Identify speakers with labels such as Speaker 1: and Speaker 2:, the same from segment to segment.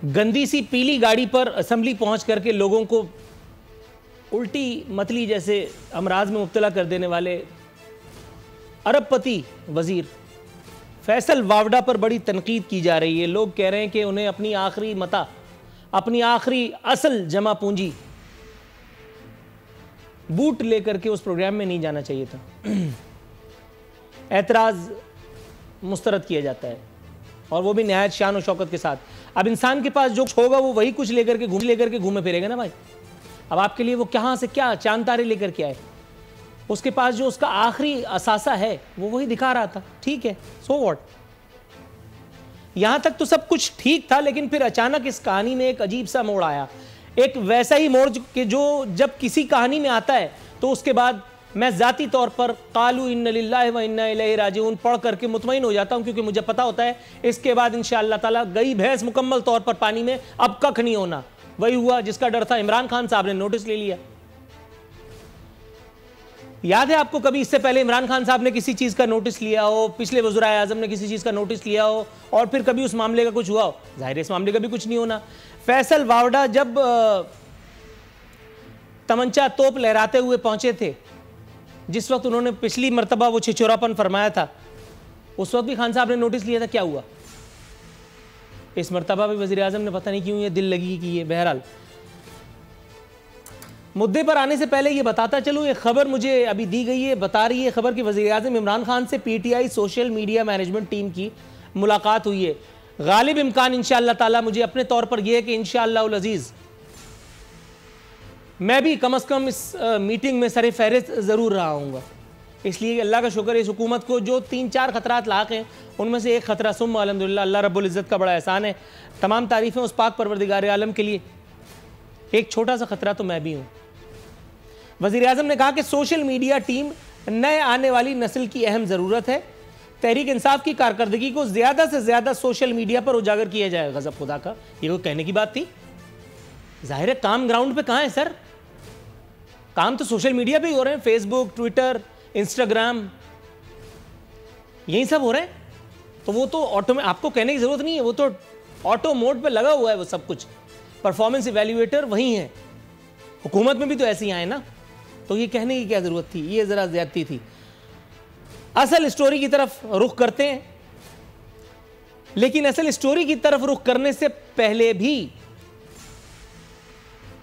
Speaker 1: گندی سی پیلی گاڑی پر اسمبلی پہنچ کر کے لوگوں کو الٹی متلی جیسے امراض میں مبتلا کر دینے والے ارب پتی وزیر فیصل واوڈا پر بڑی تنقید کی جا رہی ہے. لوگ کہہ رہے ہیں کہ انہیں اپنی آخری متاع، اپنی آخری اصل جمع پونجی بوٹ لے کر کے اس پروگرام میں نہیں جانا چاہیے تھا. اعتراض مسترد کیا جاتا ہے اور وہ بھی نہایت شان و شوکت کے ساتھ. اب انسان کے پاس جو کچھ ہوگا وہ وہی کچھ لے کر کے گھومے پھرے گا نا بھائی. اب آپ کے لیے وہ کہاں سے کیا چاند تارے لے کر کے آئے؟ اس کے پاس جو اس کا آخری اثاثہ ہے وہ وہی دکھا رہا تھا. ٹھیک ہے، سو واٹ. یہاں تک تو سب کچھ ٹھیک تھا، لیکن پھر اچانک اس کہانی میں ایک عجیب سا موڑ آیا. ایک ویسا ہی موڑ کہ جو جب کسی کہانی میں آتا ہے تو اس کے بعد میں ذاتی طور پر قالوا ان للہ و انا الیہ راجعون پڑھ کر کے مطمئن ہو جاتا ہوں، کیونکہ مجھے پتا ہوتا ہے اس کے بعد انشاءاللہ تعالیٰ گئی بھینس مکمل طور پر پانی میں، اب ککھ نہیں ہونا. وہی ہوا جس کا ڈر تھا. عمران خان صاحب نے نوٹس لے لیا. یاد ہے آپ کو کبھی اس سے پہلے عمران خان صاحب نے کسی چیز کا نوٹس لیا ہو، پچھلے وزرائے اعظم نے کسی چیز کا نوٹس لیا ہو اور پھر کبھی اس معاملے کا کچھ ہوا ہو؟ ظاہر ہے اس معاملے کا بھی کچھ نہیں ہونا. فیصل واوڈا جب تمنچا توپ لہراتے ہوئے پہنچے تھے، جس وقت انہوں نے پچھلی مرتبہ وہ چھچوراپن فرمایا تھا، اس وقت بھی خان صاحب نے نوٹس لیا تھا. کیا ہوا؟ اس مرتبہ بھی وزیر اعظم نے پتہ نہیں کیوں یہ دل لگی کی ہے. بہرحال مدعے پر آنے سے پہلے یہ بتاتا چلوں، ایک خبر مجھے ابھی دی گئی ہے، بتا رہی ہے خبر کہ وزیر اعظم عمران خان سے P T I social media management team کی ملاقات ہوئی ہے. غالب امکان انشاءاللہ تعالی مجھے اپنے طور پر یہ ہے کہ انشاءاللہ العزیز میں بھی کم از کم اس میٹنگ میں سر فہرست ضرور رہا ہوں گا. اس لیے اللہ کا شکر ہے اس حکومت کو جو 3-4 خطرات لاحق ہیں ان میں سے ایک خطرہ ثم الحمدللہ اللہ رب العزت کا بڑا احسان ہے. تمام تعریفیں اس پاک پروردگار عالم کے لیے. ایک چھوٹا سا خطرہ تو میں بھی ہوں. وزیر اعظم نے کہا کہ سوشل میڈیا ٹیم نئے آنے والی نسل کی اہم ضرورت ہے. تحریک انصاف کی کارکردگی کو زیادہ سے زیادہ سوشل میڈیا پر اجاگر کیا جائے. غضب خدا کا، یہ کوئی کہنے کی بات تھی؟ ظاہر ہے کام گراؤنڈ پہ کہاں ہے سر؟ کام تو سوشل میڈیا پہ ہی ہو رہے ہیں. فیس بک، ٹویٹر، انسٹاگرام، یہی سب ہو رہے ہیں. تو وہ تو آٹو میں آپ کو کہنے کی ضرورت نہیں ہے، وہ تو آٹو موڈ پہ لگا ہوا ہے وہ سب کچھ. پرفارمنس ایویلیویٹر وہی ہیں. حکومت میں بھی تو ایسے ہی آئے نا، تو یہ کہنے کی کیا ضرورت تھی؟ یہ ذرا زیادتی تھی. اصل اسٹوری کی طرف رخ کرتے ہیں، لیکن اصل اسٹوری کی طرف رخ کرنے سے پہلے بھی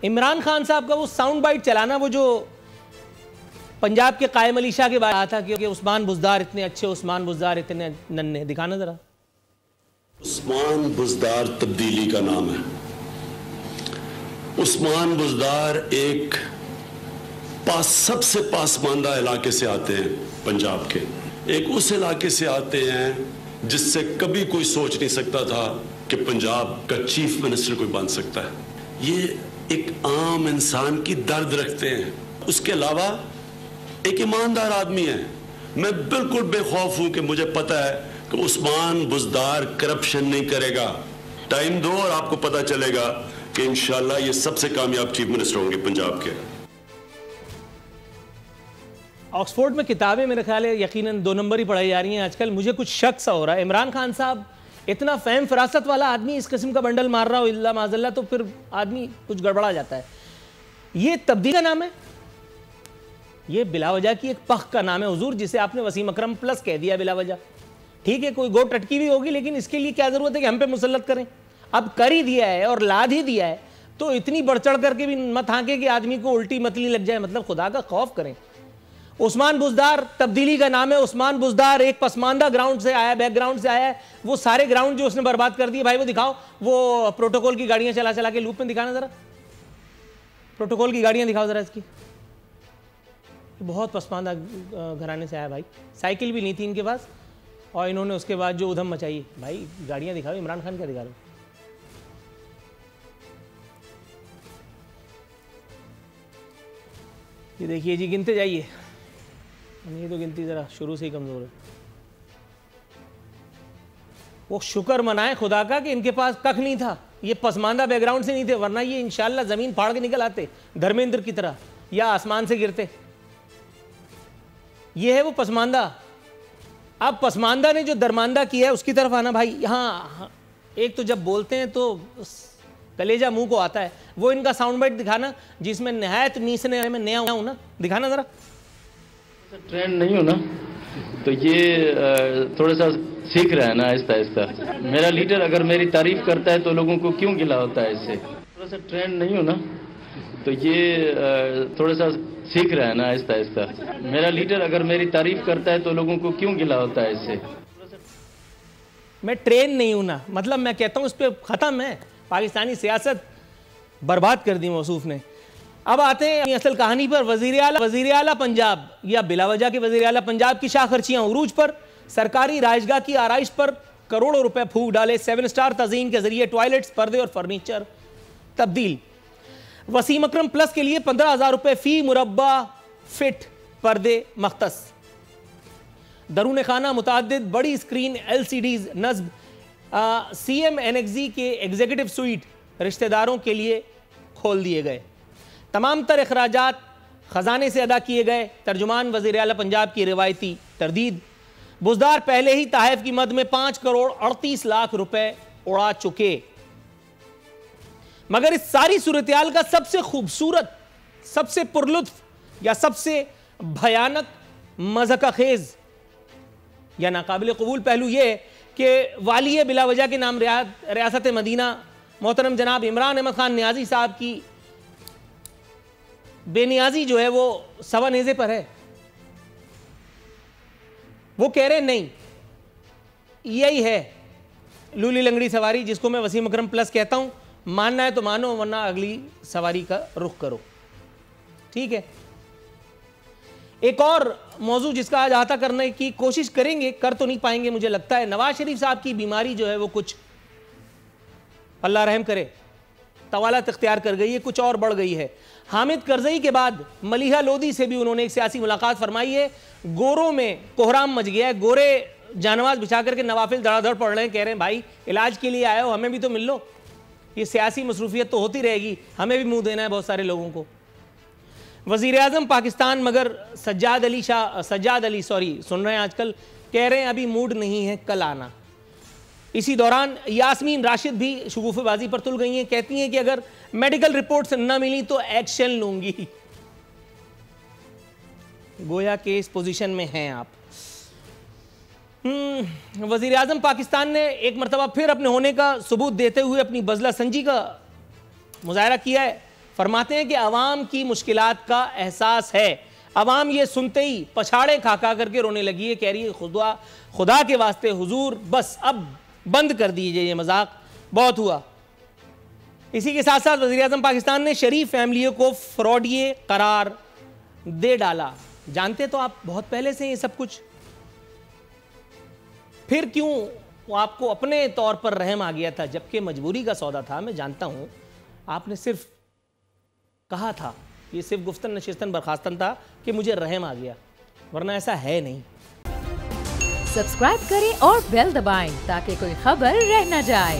Speaker 1: عمران خان صاحب کا وہ ساؤنڈ بائٹ چلانا، وہ جو پنجاب کے قائم علی شاہ کے بارے آیا تھا کہ عثمان بزدار اتنے اچھے، عثمان بزدار اتنے ننھے، دکھانا ذرا.
Speaker 2: عثمان بزدار تبدیلی کا نام ہے. عثمان بزدار ایک سب سے پاسماندہ علاقے سے آتے ہیں پنجاب کے. ایک اس علاقے سے آتے ہیں جس سے کبھی کوئی سوچ نہیں سکتا تھا کہ پنجاب کا چیف منسٹر کوئی بن سکتا ہے. یہ ایک عام انسان کی درد رکھتے ہیں. اس کے علاوہ ایک ایماندار آدمی ہے. میں بالکل بے خوف ہوں کہ مجھے پتہ ہے کہ عثمان بزدار کرپشن نہیں کرے گا. ٹائم دو اور آپ کو پتہ چلے گا کہ انشاءاللہ یہ سب سے کامیاب چیف منسٹر ہوں گے پنجاب کے.
Speaker 1: آکسفورڈ میں کتابیں میرے خیال ہے یقیناً 2 نمبر ہی پڑھائی جا رہی ہیں آج کل. مجھے کچھ شک سا ہو رہا ہے عمران خان صاحب اتنا فہم فراست والا آدمی اس قسم کا بنڈل مار رہا ہو اللہ معاذ اللہ، تو پھر آدمی کچھ گڑبڑا جاتا ہے. یہ تبدیلی کا نام ہے، یہ بلا وجہ کی ایک پخ کا نام ہے حضور، جسے آپ نے وسیم اکرم پلس کہہ دیا بلا وجہ. ٹھیک ہے کوئی گوٹ ٹٹکی بھی ہوگی، لیکن اس کے لیے کیا ضرورت ہے کہ ہم پہ مسلط کریں؟ اب کر ہی دیا ہے اور لاد ہی دیا ہے تو اتنی بڑھ چڑھ کر کے بھی مت ہانکے کہ آدمی کو الٹی متلی لگ جائے. مطلب خدا کا خوف کریں. عثمان بزدار تبدیلی کا نام ہے. عثمان بزدار ایک پسماندہ گراؤنڈ سے آیا، بیک گراؤنڈ سے آیا ہے. وہ سارے گراؤنڈ جو اس نے برباد کر دیے، بھائی وہ دکھاؤ، وہ پروٹوکول کی گاڑیاں چلا چلا کے لوپ میں دکھانا ذرا. پروٹوکول کی گاڑیاں دکھاؤ ذرا اس کی. بہت پسماندہ گھرانے سے آیا بھائی. سائیکل بھی نہیں تھی ان کے پاس اور انہوں نے اس کے بعد جو ادھم مچائی. بھائی گاڑیاں دکھاؤ. عمران خان کیا دکھا رہے ہو؟ یہ دیکھیے جی، گنتے جائیے. یہ تو گنتی ذرا شروع سے ہی کمزور ہے. وہ شکر منائے خدا کا کہ ان کے پاس ککھ نہیں تھا. یہ پسماندہ بیک گراؤنڈ سے نہیں تھے، ورنہ یہ انشاءاللہ زمین پھاڑ کے نکل آتے دھرمیندر کی طرح یا آسمان سے گرتے. یہ ہے وہ پسماندہ. اب پسماندہ نے جو درماندہ کیا ہے اس کی طرف آنا. بھائی یہاں ایک تو جب بولتے ہیں تو کلیجہ منہ کو آتا ہے. وہ ان کا ساؤنڈ بائٹ دکھانا جس میں نہایت نیسنے میں نیا ہوں نا, دکھانا ذرا.
Speaker 3: ٹرینڈ نہیں ہو نا تو یہ تھوڑا سا سیکھ رہا ہے نا آہستہ آہستہ. میرا لیڈر اگر میری تعریف کرتا ہے تو لوگوں کو کیوں گلا ہوتا ہے اس سے. تھوڑا سا ٹرینڈ نہیں ہو نا تو یہ تھوڑا سا سیکھ رہا ہے نا آہستہ آہستہ. میرا لیڈر اگر میری تعریف کرتا ہے تو لوگوں کو کیوں گلا ہوتا ہے اس سے.
Speaker 1: میں ٹرین نہیں ہوں نا, مطلب میں کہتا ہوں اس پہ ختم ہے. پاکستانی سیاست برباد کر دی موصوف نے. اب آتے ہیں اصل کہانی پر. وزیر اعلیٰ پنجاب یا بلا وجہ کے وزیر اعلیٰ پنجاب کی شاہ خرچیاں عروج پر. سرکاری رہائشگاہ کی آرائش پر کروڑوں روپے پھونک ڈالے. 7 اسٹار تزئین کے ذریعے ٹوائلٹس, پردے اور فرنیچر تبدیل. وسیم اکرم پلس کے لیے 15,000 روپے فی مربع فٹ پردے مختص. درون خانہ متعدد بڑی اسکرین LCDs نصب. CMNXZ کے ایگزیکٹو سویٹ رشتہ داروں کے لیے کھول دیے گئے. تمام تر اخراجات خزانے سے ادا کیے گئے. ترجمان وزیر اعلیٰ پنجاب کی روایتی تردید. بزدار پہلے ہی تحائف کی مد میں 5 کروڑ 38 لاکھ روپے اڑا چکے. مگر اس ساری صورتحال کا سب سے خوبصورت, سب سے پرلطف یا سب سے بھیانک مضحکہ خیز یا ناقابل قبول پہلو یہ ہے کہ والی بلا وجہ کے نام ریاست مدینہ محترم جناب عمران احمد خان نیازی صاحب کی بے نیازی جو ہے وہ سوا نیزے پر ہے. وہ کہہ رہے نہیں, یہی ہے لولی لنگڑی سواری جس کو میں وسیم اکرم پلس کہتا ہوں. ماننا ہے تو مانو ورنہ اگلی سواری کا رخ کرو. ٹھیک ہے. ایک اور موضوع جس کا آج احاطہ کرنے کی کوشش کریں گے, کر تو نہیں پائیں گے مجھے لگتا ہے. نواز شریف صاحب کی بیماری جو ہے وہ کچھ اللہ رحم کرے طوالت اختیار کر گئی ہے, کچھ اور بڑھ گئی ہے. حامد کرزئی کے بعد ملیحہ لودھی سے بھی انہوں نے ایک سیاسی ملاقات فرمائی ہے. گوروں میں کوہرام مچ گیا ہے. گورے جانواز بچھا کر کے نوافل دھڑا دھڑ پڑھ رہے ہیں, کہہ رہے ہیں بھائی علاج کے لیے آئے ہو, ہمیں بھی تو مل لو. یہ سیاسی مصروفیت تو ہوتی رہے گی, ہمیں بھی منہ دینا ہے بہت سارے لوگوں کو. وزیر اعظم پاکستان مگر سجاد علی سن رہے ہیں آج کل, کہہ رہے ہیں ابھی موڈ نہیں ہے, کل آنا. اسی دوران یاسمین راشد بھی شگوفے بازی پر تل گئی ہیں. کہتی ہیں کہ اگر میڈیکل رپورٹس نہ ملی تو ایکشن لوں گی. گویا کہ اس پوزیشن میں ہیں آپ. وزیر اعظم پاکستان نے ایک مرتبہ پھر اپنے ہونے کا ثبوت دیتے ہوئے اپنی بزلہ سنجی کا مظاہرہ کیا ہے. فرماتے ہیں کہ عوام کی مشکلات کا احساس ہے. عوام یہ سنتے ہی پچھاڑے کھا کر کے رونے لگی ہے. کہہ رہی ہے خدا کے واسطے حضور بس اب بند کر دیجئے یہ مذاق, بہت ہوا. اسی کے ساتھ ساتھ وزیر اعظم پاکستان نے شریف فیملیوں کو فراڈیے قرار دے ڈالا. جانتے تو آپ بہت پہلے سے یہ سب کچھ, پھر کیوں آپ کو اپنے طور پر رحم آ گیا تھا جبکہ مجبوری کا سودا تھا. میں جانتا ہوں آپ نے صرف کہا تھا, یہ صرف گفتن نشستن برخاستن تھا کہ مجھے رحم آ گیا, ورنہ ایسا ہے نہیں.
Speaker 4: سبسکرائب کریں اور بیل دبائیں تاکہ کوئی خبر رہ نہ جائے.